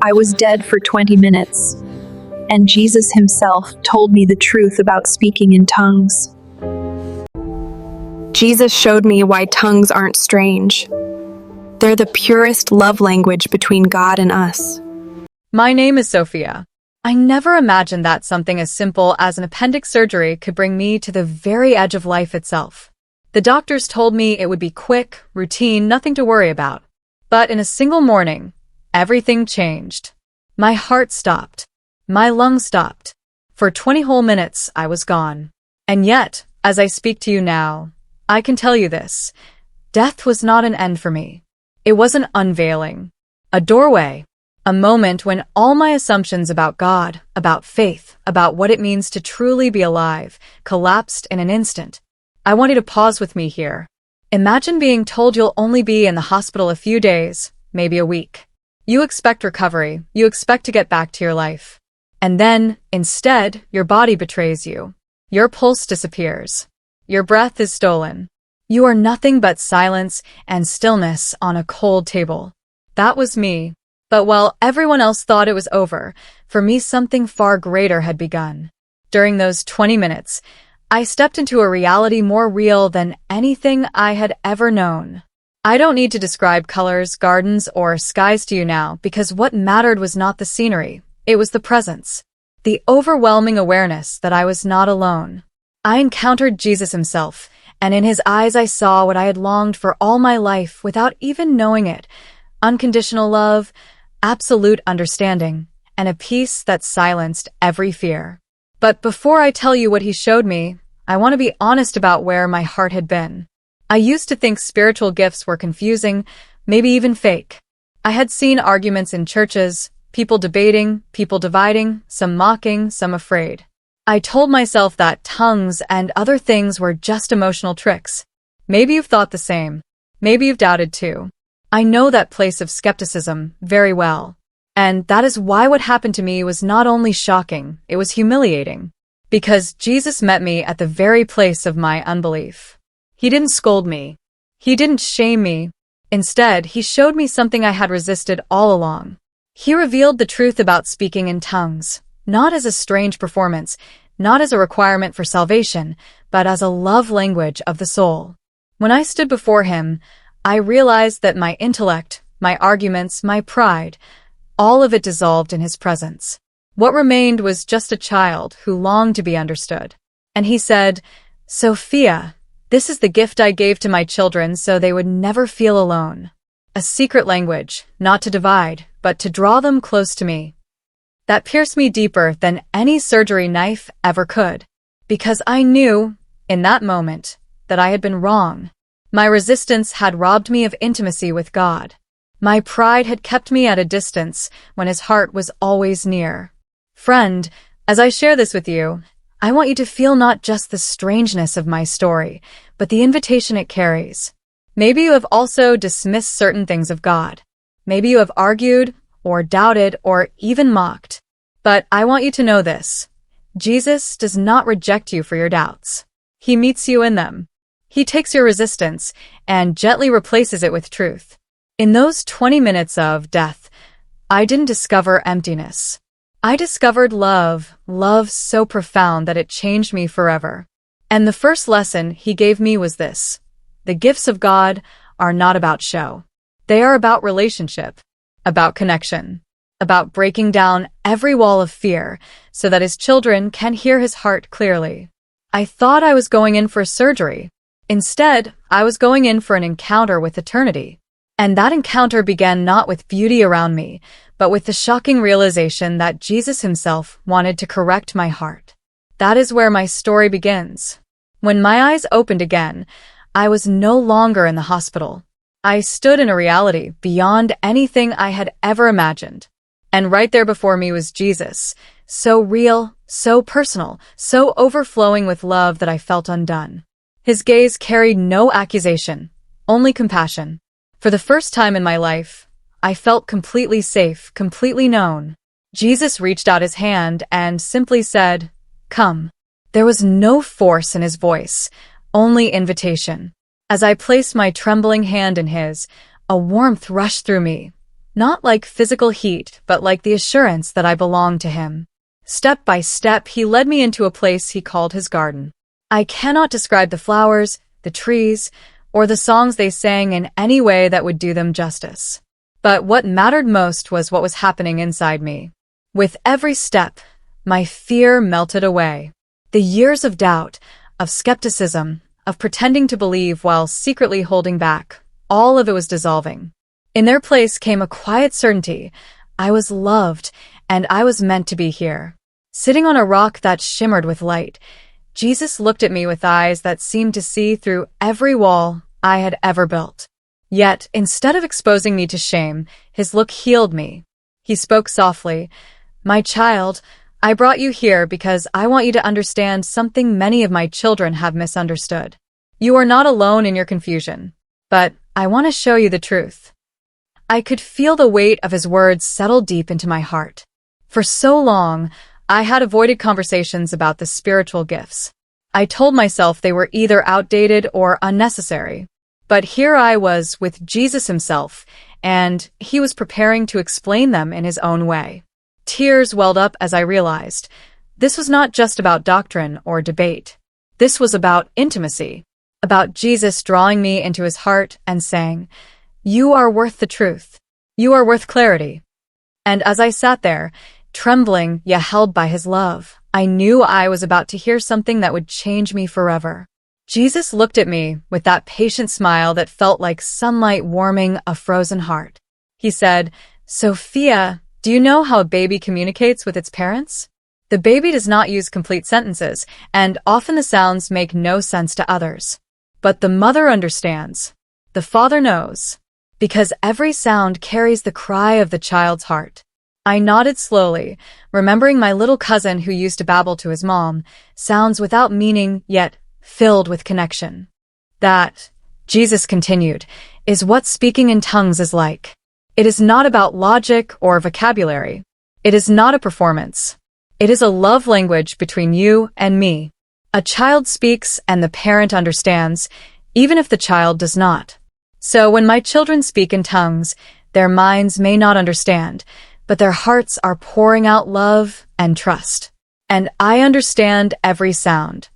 I was dead for 20 minutes, and Jesus himself told me the truth about speaking in tongues. Jesus showed me why tongues aren't strange. They're the purest love language between God and us. My name is Sophia. I never imagined that something as simple as an appendix surgery could bring me to the very edge of life itself. The doctors told me it would be quick, routine, nothing to worry about. But in a single morning, everything changed. My heart stopped. My lungs stopped. For 20 whole minutes, I was gone. And yet, as I speak to you now, I can tell you this. Death was not an end for me. It was an unveiling. A doorway. A moment when all my assumptions about God, about faith, about what it means to truly be alive, collapsed in an instant. I want you to pause with me here. Imagine being told you'll only be in the hospital a few days, maybe a week. You expect recovery, you expect to get back to your life. And then, instead, your body betrays you. Your pulse disappears. Your breath is stolen. You are nothing but silence and stillness on a cold table. That was me. But while everyone else thought it was over, for me something far greater had begun. During those 20 minutes, I stepped into a reality more real than anything I had ever known. I don't need to describe colors, gardens, or skies to you now, because what mattered was not the scenery, it was the presence. The overwhelming awareness that I was not alone. I encountered Jesus himself, and in his eyes I saw what I had longed for all my life without even knowing it. Unconditional love, absolute understanding, and a peace that silenced every fear. But before I tell you what he showed me, I want to be honest about where my heart had been. I used to think spiritual gifts were confusing, maybe even fake. I had seen arguments in churches, people debating, people dividing, some mocking, some afraid. I told myself that tongues and other things were just emotional tricks. Maybe you've thought the same. Maybe you've doubted too. I know that place of skepticism very well. And that is why what happened to me was not only shocking, it was humiliating. Because Jesus met me at the very place of my unbelief. He didn't scold me. He didn't shame me. Instead, he showed me something I had resisted all along. He revealed the truth about speaking in tongues, not as a strange performance, not as a requirement for salvation, but as a love language of the soul. When I stood before him, I realized that my intellect, my arguments, my pride, all of it dissolved in his presence. What remained was just a child who longed to be understood. And he said, "Sophia, this is the gift I gave to my children so they would never feel alone. A secret language, not to divide, but to draw them close to me." That pierced me deeper than any surgery knife ever could. Because I knew, in that moment, that I had been wrong. My resistance had robbed me of intimacy with God. My pride had kept me at a distance when his heart was always near. Friend, as I share this with you, I want you to feel not just the strangeness of my story, but the invitation it carries. Maybe you have also dismissed certain things of God. Maybe you have argued, or doubted, or even mocked. But I want you to know this. Jesus does not reject you for your doubts. He meets you in them. He takes your resistance and gently replaces it with truth. In those 20 minutes of death, I didn't discover emptiness. I discovered love, love so profound that it changed me forever. And the first lesson he gave me was this. The gifts of God are not about show. They are about relationship, about connection, about breaking down every wall of fear so that his children can hear his heart clearly. I thought I was going in for surgery. Instead, I was going in for an encounter with eternity. And that encounter began not with beauty around me, but with the shocking realization that Jesus himself wanted to correct my heart. That is where my story begins. When my eyes opened again, I was no longer in the hospital. I stood in a reality beyond anything I had ever imagined. And right there before me was Jesus, so real, so personal, so overflowing with love that I felt undone. His gaze carried no accusation, only compassion. For the first time in my life, I felt completely safe, completely known. Jesus reached out his hand and simply said, "Come." There was no force in his voice, only invitation. As I placed my trembling hand in his, a warmth rushed through me. Not like physical heat, but like the assurance that I belonged to him. Step by step, he led me into a place he called his garden. I cannot describe the flowers, the trees, or the songs they sang in any way that would do them justice. But what mattered most was what was happening inside me. With every step, my fear melted away. The years of doubt, of skepticism, of pretending to believe while secretly holding back, all of it was dissolving. In their place came a quiet certainty. I was loved, and I was meant to be here. Sitting on a rock that shimmered with light, Jesus looked at me with eyes that seemed to see through every wall I had ever built. Yet, instead of exposing me to shame, his look healed me. He spoke softly, "My child, I brought you here because I want you to understand something many of my children have misunderstood. You are not alone in your confusion, but I want to show you the truth." I could feel the weight of his words settle deep into my heart. For so long, I had avoided conversations about the spiritual gifts. I told myself they were either outdated or unnecessary. But here I was with Jesus himself, and he was preparing to explain them in his own way. Tears welled up as I realized this was not just about doctrine or debate. This was about intimacy, about Jesus drawing me into his heart and saying, "You are worth the truth. You are worth clarity." And as I sat there, trembling yet held by his love, I knew I was about to hear something that would change me forever. Jesus looked at me with that patient smile that felt like sunlight warming a frozen heart. He said, "Sophia, do you know how a baby communicates with its parents? The baby does not use complete sentences, and often the sounds make no sense to others. But the mother understands. The father knows. Because every sound carries the cry of the child's heart." I nodded slowly, remembering my little cousin who used to babble to his mom, sounds without meaning yet filled with connection. That, Jesus continued, is what speaking in tongues is like. It is not about logic or vocabulary. It is not a performance. It is a love language between you and me. A child speaks and the parent understands, even if the child does not. So when my children speak in tongues, their minds may not understand, but their hearts are pouring out love and trust. And I understand every sound.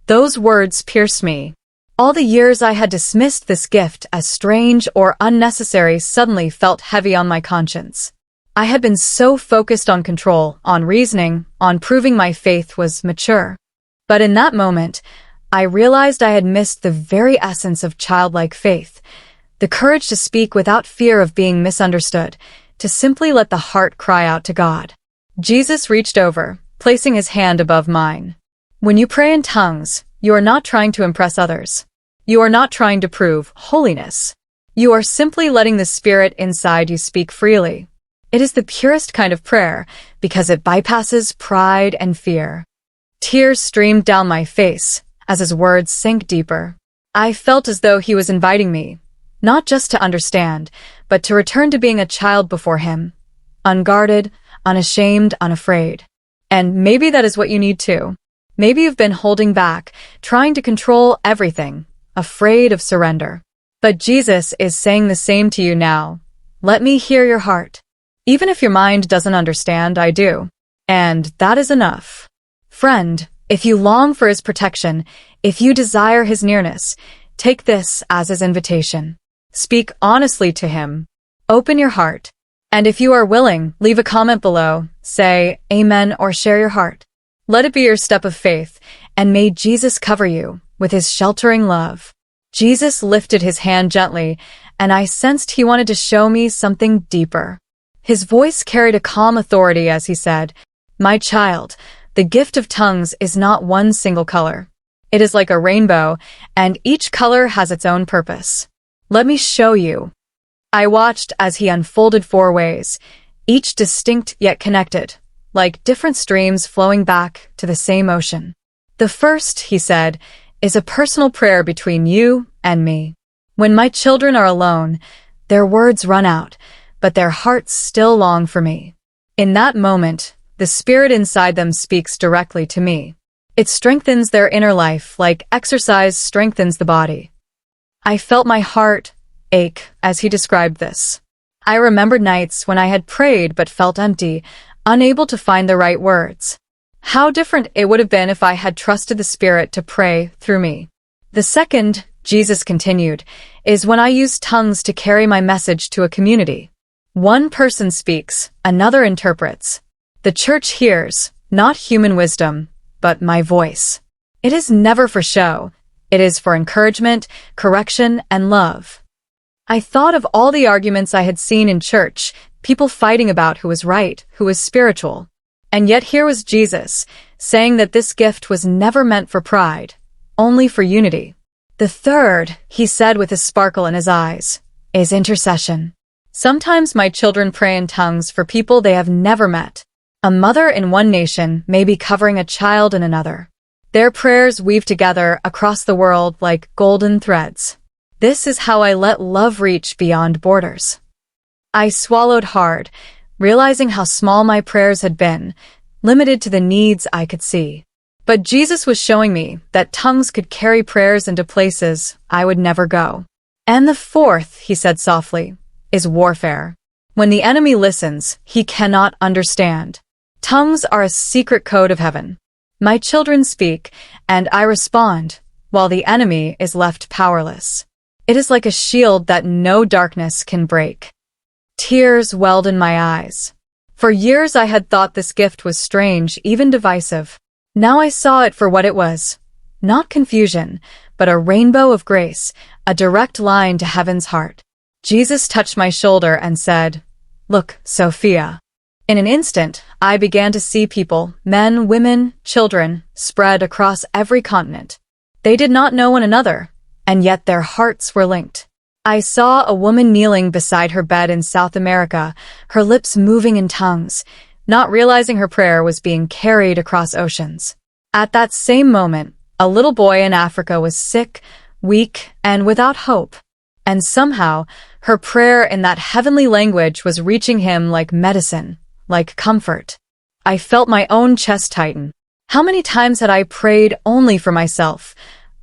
Those words pierced me. All the years I had dismissed this gift as strange or unnecessary suddenly felt heavy on my conscience. I had been so focused on control, on reasoning, on proving my faith was mature. But in that moment, I realized I had missed the very essence of childlike faith, the courage to speak without fear of being misunderstood, to simply let the heart cry out to God. Jesus reached over, placing his hand above mine. When you pray in tongues, you are not trying to impress others. You are not trying to prove holiness. You are simply letting the Spirit inside you speak freely. It is the purest kind of prayer because it bypasses pride and fear. Tears streamed down my face as his words sank deeper. I felt as though he was inviting me, not just to understand, but to return to being a child before him, unguarded, unashamed, unafraid. And maybe that is what you need too. Maybe you've been holding back, trying to control everything, afraid of surrender. But Jesus is saying the same to you now. Let me hear your heart. Even if your mind doesn't understand, I do. And that is enough. Friend, if you long for his protection, if you desire his nearness, take this as his invitation. Speak honestly to him. Open your heart. And if you are willing, leave a comment below, say amen or share your heart. Let it be your step of faith, and may Jesus cover you with his sheltering love. Jesus lifted his hand gently, and I sensed he wanted to show me something deeper. His voice carried a calm authority as he said, "My child, the gift of tongues is not one single color. It is like a rainbow, and each color has its own purpose. Let me show you." I watched as he unfolded 4 ways, each distinct yet connected, like different streams flowing back to the same ocean. The first, he said, is a personal prayer between you and me. When my children are alone, their words run out, but their hearts still long for me. In that moment, the Spirit inside them speaks directly to me. It strengthens their inner life like exercise strengthens the body. I felt my heart ache as he described this. I remembered nights when I had prayed but felt empty, unable to find the right words. How different it would have been if I had trusted the Spirit to pray through me. The second, Jesus continued, is when I use tongues to carry my message to a community. One person speaks, another interprets. The church hears, not human wisdom, but my voice. It is never for show. It is for encouragement, correction, and love. I thought of all the arguments I had seen in church, people fighting about who was right, who was spiritual. And yet here was Jesus, saying that this gift was never meant for pride, only for unity. The third, he said with a sparkle in his eyes, is intercession. Sometimes my children pray in tongues for people they have never met. A mother in one nation may be covering a child in another. Their prayers weave together across the world like golden threads. This is how I let love reach beyond borders. I swallowed hard, realizing how small my prayers had been, limited to the needs I could see. But Jesus was showing me that tongues could carry prayers into places I would never go. And the fourth, he said softly, is warfare. When the enemy listens, he cannot understand. Tongues are a secret code of heaven. My children speak, and I respond, while the enemy is left powerless. It is like a shield that no darkness can break. Tears welled in my eyes. For years I had thought this gift was strange, even divisive. Now I saw it for what it was. Not confusion, but a rainbow of grace, a direct line to heaven's heart. Jesus touched my shoulder and said, "Look, Sophia." In an instant, I began to see people, men, women, children, spread across every continent. They did not know one another, and yet their hearts were linked. I saw a woman kneeling beside her bed in South America, her lips moving in tongues, not realizing her prayer was being carried across oceans. At that same moment, a little boy in Africa was sick, weak, and without hope. And somehow, her prayer in that heavenly language was reaching him like medicine, like comfort. I felt my own chest tighten. How many times had I prayed only for myself,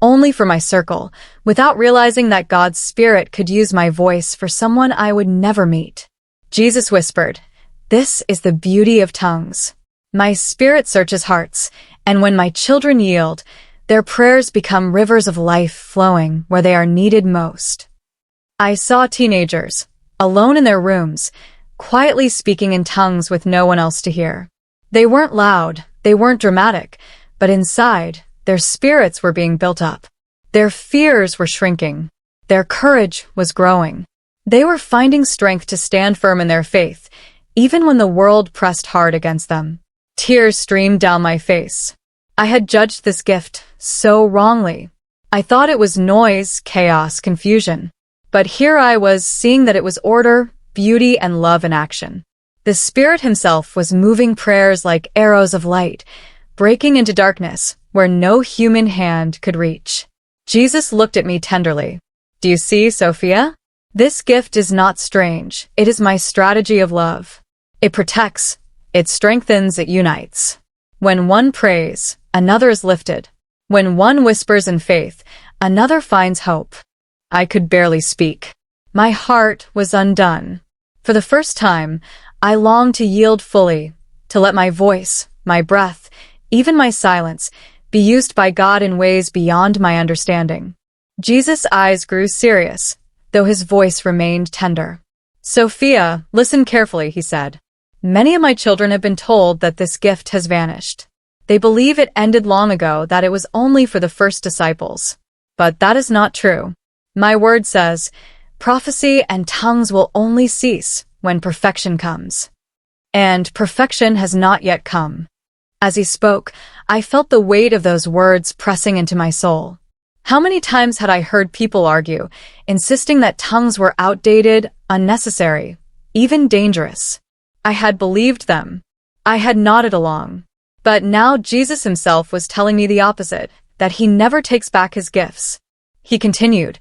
only for my circle, without realizing that God's Spirit could use my voice for someone I would never meet? Jesus whispered, "This is the beauty of tongues. My Spirit searches hearts, and when my children yield, their prayers become rivers of life flowing where they are needed most." I saw teenagers, alone in their rooms, quietly speaking in tongues with no one else to hear. They weren't loud, they weren't dramatic, but inside, their spirits were being built up. Their fears were shrinking. Their courage was growing. They were finding strength to stand firm in their faith, even when the world pressed hard against them. Tears streamed down my face. I had judged this gift so wrongly. I thought it was noise, chaos, confusion. But here I was, seeing that it was order, beauty, and love in action. The Spirit himself was moving prayers like arrows of light, breaking into darkness where no human hand could reach. Jesus looked at me tenderly. "Do you see, Sophia? This gift is not strange. It is my strategy of love. It protects, it strengthens, it unites. When one prays, another is lifted. When one whispers in faith, another finds hope." I could barely speak. My heart was undone. For the first time, I longed to yield fully, to let my voice, my breath, even my silence, be used by God in ways beyond my understanding. Jesus' eyes grew serious, though his voice remained tender. "Sophia, listen carefully," he said. "Many of my children have been told that this gift has vanished. They believe it ended long ago, that it was only for the first disciples. But that is not true. My word says, prophecy and tongues will only cease when perfection comes. And perfection has not yet come." As he spoke, I felt the weight of those words pressing into my soul. How many times had I heard people argue, insisting that tongues were outdated, unnecessary, even dangerous? I had believed them. I had nodded along. But now Jesus himself was telling me the opposite, that he never takes back his gifts. He continued,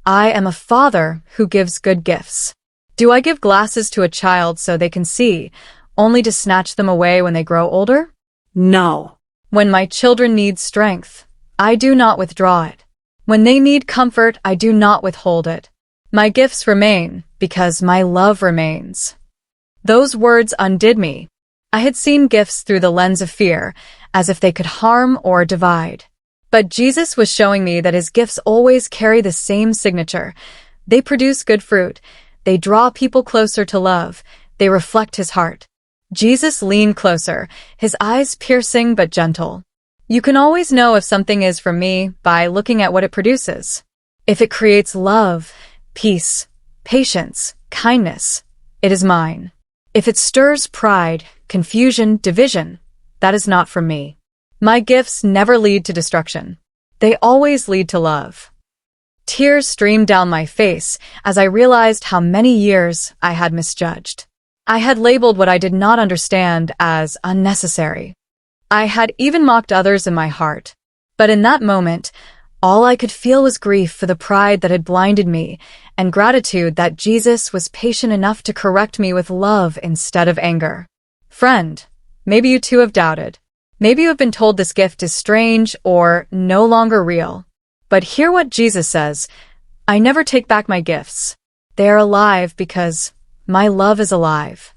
"I am a father who gives good gifts. Do I give glasses to a child so they can see, only to snatch them away when they grow older? No. When my children need strength, I do not withdraw it. When they need comfort, I do not withhold it. My gifts remain, because my love remains." Those words undid me. I had seen gifts through the lens of fear, as if they could harm or divide. But Jesus was showing me that his gifts always carry the same signature. They produce good fruit. They draw people closer to love. They reflect his heart. Jesus leaned closer, his eyes piercing but gentle. You can always know if something is from me by looking at what it produces. If it creates love, peace, patience, kindness, it is mine. If it stirs pride, confusion, division, that is not from me. My gifts never lead to destruction. They always lead to love. Tears streamed down my face as I realized how many years I had misjudged. I had labeled what I did not understand as unnecessary. I had even mocked others in my heart. But in that moment, all I could feel was grief for the pride that had blinded me and gratitude that Jesus was patient enough to correct me with love instead of anger. Friend, maybe you too have doubted. Maybe you have been told this gift is strange or no longer real. But hear what Jesus says. I never take back my gifts. They are alive because my love is alive.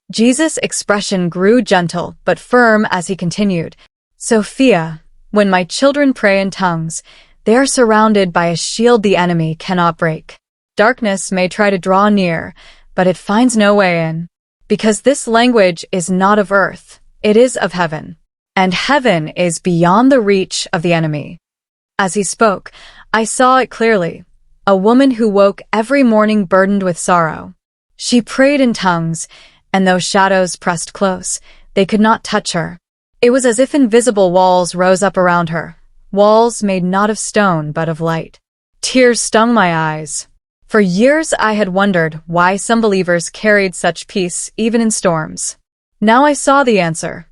Jesus' expression grew gentle but firm as he continued. Sophia, when my children pray in tongues, they are surrounded by a shield the enemy cannot break. Darkness may try to draw near, but it finds no way in. Because this language is not of earth, it is of heaven. And heaven is beyond the reach of the enemy. As he spoke, I saw it clearly. A woman who woke every morning burdened with sorrow. She prayed in tongues, and though shadows pressed close, they could not touch her. It was as if invisible walls rose up around her, walls made not of stone but of light. Tears stung my eyes. For years I had wondered why some believers carried such peace even in storms. Now I saw the answer.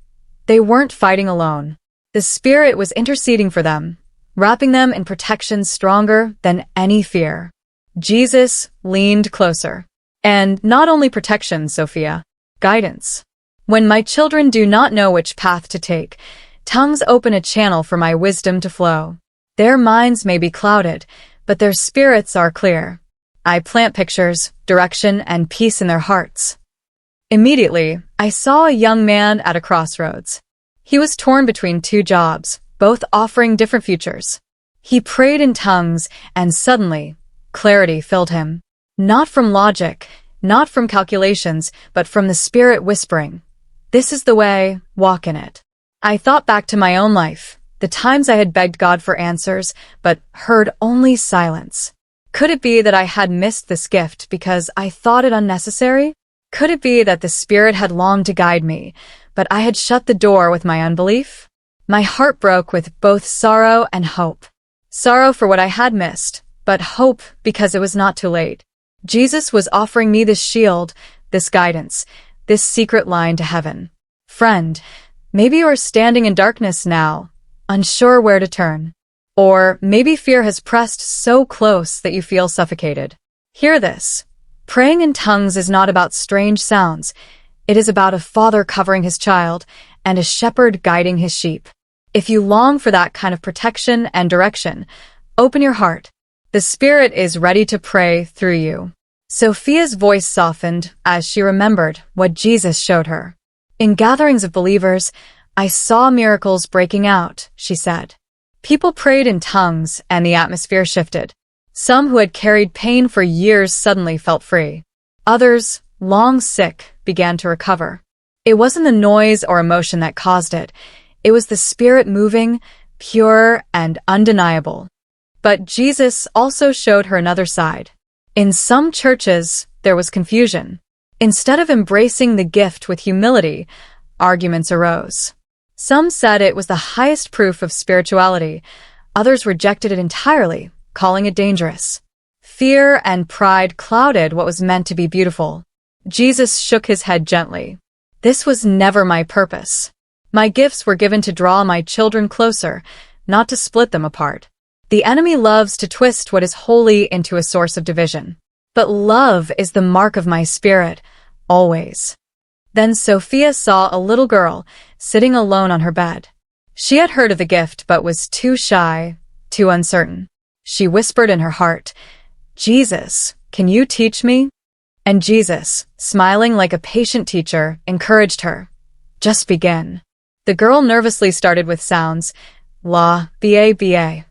They weren't fighting alone. The Spirit was interceding for them, wrapping them in protection stronger than any fear. Jesus leaned closer. And not only protection, Sophia, guidance. When my children do not know which path to take, tongues open a channel for my wisdom to flow. Their minds may be clouded, but their spirits are clear. I plant pictures, direction, and peace in their hearts. Immediately, I saw a young man at a crossroads. He was torn between two jobs, both offering different futures. He prayed in tongues, and suddenly, clarity filled him. Not from logic, not from calculations, but from the Spirit whispering, "This is the way, walk in it." I thought back to my own life, the times I had begged God for answers, but heard only silence. Could it be that I had missed this gift because I thought it unnecessary? Could it be that the Spirit had longed to guide me, but I had shut the door with my unbelief? My heart broke with both sorrow and hope. Sorrow for what I had missed, but hope because it was not too late. Jesus was offering me this shield, this guidance, this secret line to heaven. Friend, maybe you are standing in darkness now, unsure where to turn. Or maybe fear has pressed so close that you feel suffocated. Hear this. Praying in tongues is not about strange sounds. It is about a father covering his child and a shepherd guiding his sheep. If you long for that kind of protection and direction, open your heart. The Spirit is ready to pray through you. Sophia's voice softened as she remembered what Jesus showed her. In gatherings of believers, I saw miracles breaking out, she said. People prayed in tongues and the atmosphere shifted. Some who had carried pain for years suddenly felt free. Others, long sick, began to recover. It wasn't the noise or emotion that caused it. It was the Spirit moving, pure and undeniable. But Jesus also showed her another side. In some churches, there was confusion. Instead of embracing the gift with humility, arguments arose. Some said it was the highest proof of spirituality. Others rejected it entirely, calling it dangerous. Fear and pride clouded what was meant to be beautiful. Jesus shook his head gently. This was never my purpose. My gifts were given to draw my children closer, not to split them apart. The enemy loves to twist what is holy into a source of division. But love is the mark of my Spirit, always. Then Sophia saw a little girl sitting alone on her bed. She had heard of the gift but was too shy, too uncertain. She whispered in her heart, "Jesus, can you teach me?" And Jesus, smiling like a patient teacher, encouraged her. Just begin. The girl nervously started with sounds. La, ba.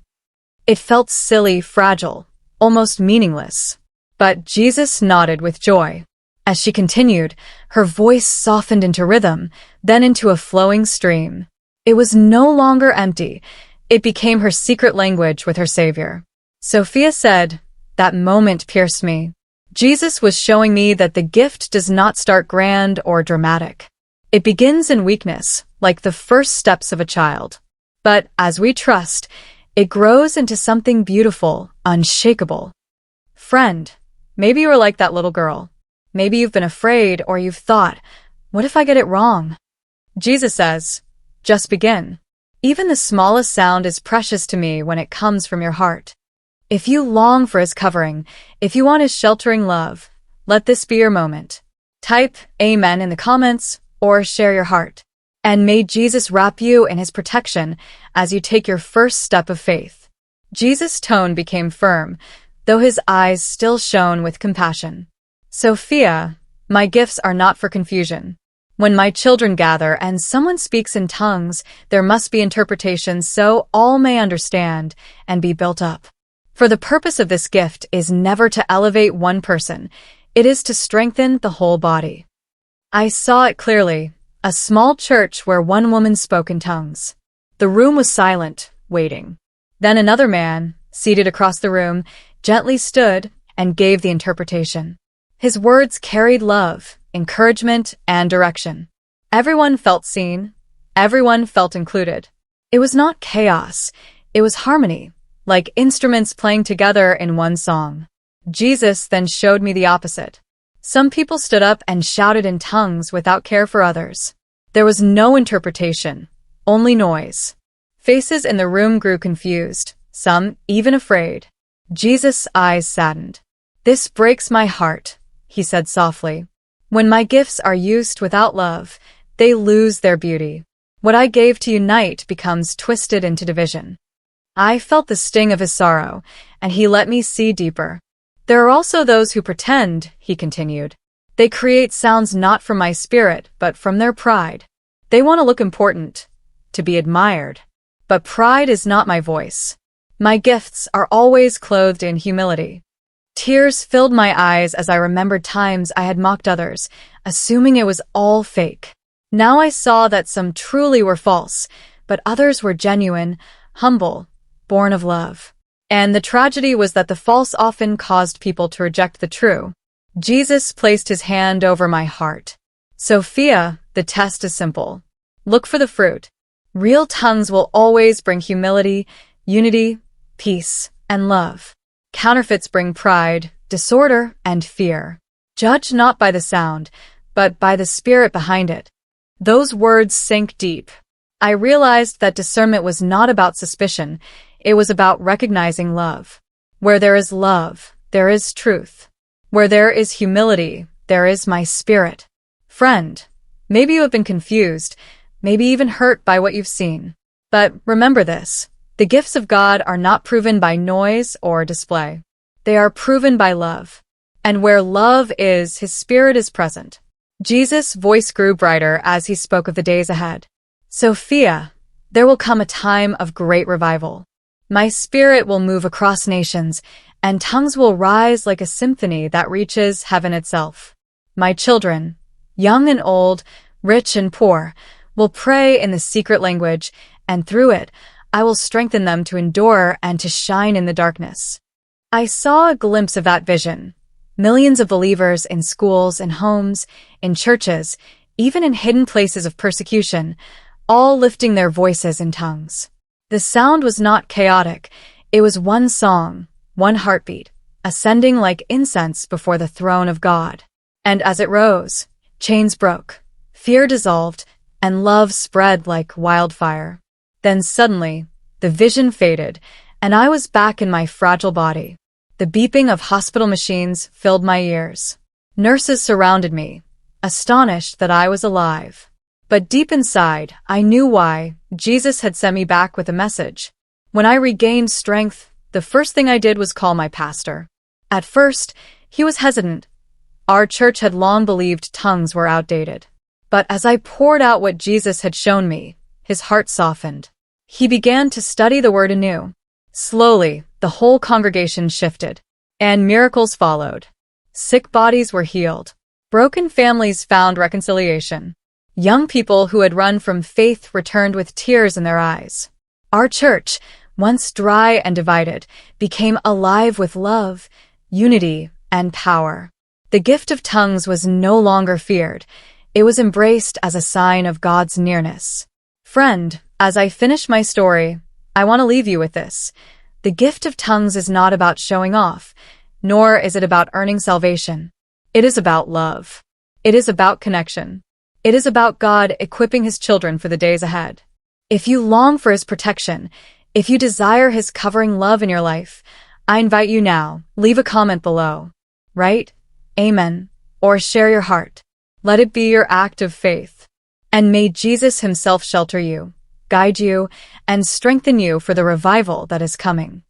It felt silly, fragile, almost meaningless. But Jesus nodded with joy. As she continued, her voice softened into rhythm, then into a flowing stream. It was no longer empty. It became her secret language with her Savior. Sophia said, "That moment pierced me. Jesus was showing me that the gift does not start grand or dramatic. It begins in weakness, like the first steps of a child. But as we trust, it grows into something beautiful, unshakable." Friend, maybe you were like that little girl. Maybe you've been afraid or you've thought, what if I get it wrong? Jesus says, just begin. Even the smallest sound is precious to me when it comes from your heart. If you long for his covering, if you want his sheltering love, let this be your moment. Type Amen in the comments or share your heart. And may Jesus wrap you in his protection as you take your first step of faith. Jesus' tone became firm, though his eyes still shone with compassion. Sophia, my gifts are not for confusion. When my children gather and someone speaks in tongues, there must be interpretation so all may understand and be built up. For the purpose of this gift is never to elevate one person, it is to strengthen the whole body. I saw it clearly, a small church where one woman spoke in tongues. The room was silent, waiting. Then another man, seated across the room, gently stood and gave the interpretation. His words carried love, encouragement, and direction. Everyone felt seen. Everyone felt included. It was not chaos. It was harmony, like instruments playing together in one song. Jesus then showed me the opposite. Some people stood up and shouted in tongues without care for others. There was no interpretation, only noise. Faces in the room grew confused, some even afraid. Jesus' eyes saddened. "This breaks my heart," he said softly. "When my gifts are used without love, they lose their beauty. What I gave to unite becomes twisted into division." I felt the sting of his sorrow, and he let me see deeper. "There are also those who pretend," he continued. "They create sounds not from my spirit, but from their pride. They want to look important, to be admired. But pride is not my voice. My gifts are always clothed in humility." Tears filled my eyes as I remembered times I had mocked others, assuming it was all fake. Now I saw that some truly were false, but others were genuine, humble, born of love. And the tragedy was that the false often caused people to reject the true. Jesus placed his hand over my heart. "Sophia, the test is simple. Look for the fruit. Real tongues will always bring humility, unity, peace, and love. Counterfeits bring pride, disorder, and fear. Judge not by the sound, but by the spirit behind it." Those words sank deep. I realized that discernment was not about suspicion, it was about recognizing love. Where there is love, there is truth. Where there is humility, there is my spirit. Friend, maybe you have been confused, maybe even hurt by what you've seen. But remember this. The gifts of God are not proven by noise or display. They are proven by love. And where love is, his spirit is present. Jesus' voice grew brighter as he spoke of the days ahead. "Sophia, there will come a time of great revival. My spirit will move across nations, and tongues will rise like a symphony that reaches heaven itself. My children, young and old, rich and poor, will pray in the secret language, and through it, I will strengthen them to endure and to shine in the darkness." I saw a glimpse of that vision. Millions of believers in schools and homes, in churches, even in hidden places of persecution, all lifting their voices in tongues. The sound was not chaotic. It was one song, one heartbeat, ascending like incense before the throne of God. And as it rose, chains broke, fear dissolved, and love spread like wildfire. Then suddenly, the vision faded, and I was back in my fragile body. The beeping of hospital machines filled my ears. Nurses surrounded me, astonished that I was alive. But deep inside, I knew why. Jesus had sent me back with a message. When I regained strength, the first thing I did was call my pastor. At first, he was hesitant. Our church had long believed tongues were outdated. But as I poured out what Jesus had shown me, his heart softened. He began to study the word anew. Slowly, the whole congregation shifted, and miracles followed. Sick bodies were healed. Broken families found reconciliation. Young people who had run from faith returned with tears in their eyes. Our church, once dry and divided, became alive with love, unity, and power. The gift of tongues was no longer feared. It was embraced as a sign of God's nearness. Friend, as I finish my story, I want to leave you with this. The gift of tongues is not about showing off, nor is it about earning salvation. It is about love. It is about connection. It is about God equipping his children for the days ahead. If you long for his protection, if you desire his covering love in your life, I invite you now, leave a comment below. Write, Amen, or share your heart. Let it be your act of faith. And may Jesus himself shelter you, guide you, and strengthen you for the revival that is coming.